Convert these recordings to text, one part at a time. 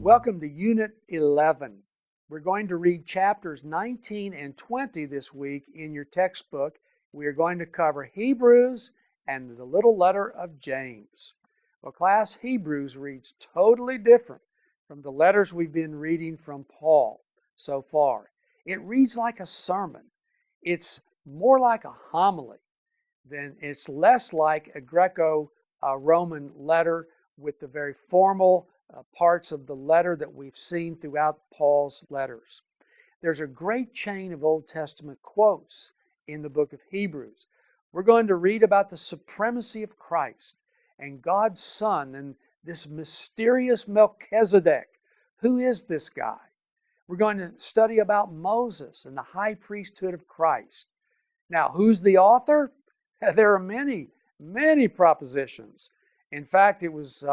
Welcome to Unit 11. We're going to read chapters 19 and 20 this week in your textbook. We are going to cover Hebrews and the little letter of James. Well, class, Hebrews reads totally different from the letters we've been reading from Paul so far. It reads like a sermon. It's more like a homily. It's less like a Greco-Roman letter with the very formal parts of the letter that we've seen throughout Paul's letters. There's a great chain of Old Testament quotes in the book of Hebrews. We're going to read about the supremacy of Christ and God's Son and this mysterious Melchizedek. Who is this guy? We're going to study about Moses and the high priesthood of Christ. Now, who's the author? There are many propositions. In fact, it was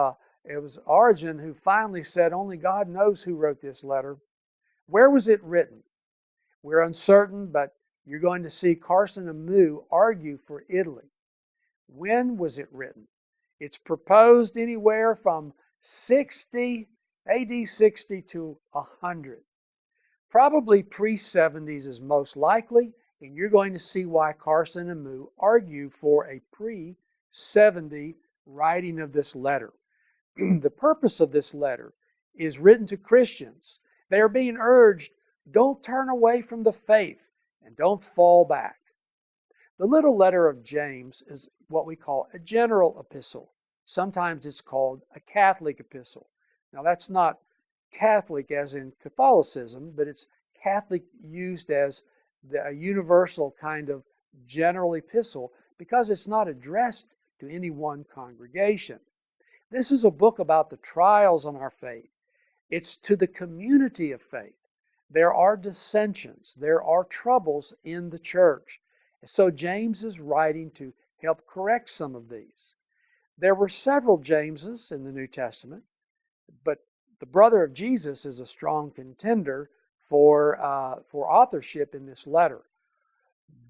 Origen who finally said, only God knows who wrote this letter. Where was it written? We're uncertain, but you're going to see Carson and Moo argue for Italy. When was it written? It's proposed anywhere from AD 60 to 100. Probably pre-70s is most likely, and you're going to see why Carson and Moo argue for a pre-70 writing of this letter. The purpose of this letter is written to Christians. They are being urged, don't turn away from the faith and don't fall back. The little letter of James is what we call a general epistle. Sometimes it's called a Catholic epistle. Now that's not Catholic as in Catholicism, but it's Catholic used as a universal kind of general epistle because it's not addressed to any one congregation. This is a book about the trials on our faith. It's to the community of faith. There are dissensions. There are troubles in the church. So James is writing to help correct some of these. There were several Jameses in the New Testament, but the brother of Jesus is a strong contender for authorship in this letter.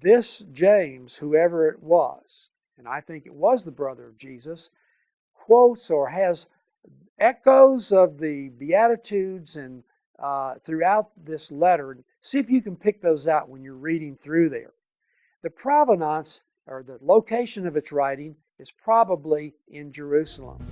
This James, whoever it was, and I think it was the brother of Jesus, quotes or has echoes of the Beatitudes and throughout this letter. See if you can pick those out when you're reading through there. The provenance, or the location of its writing, is probably in Jerusalem.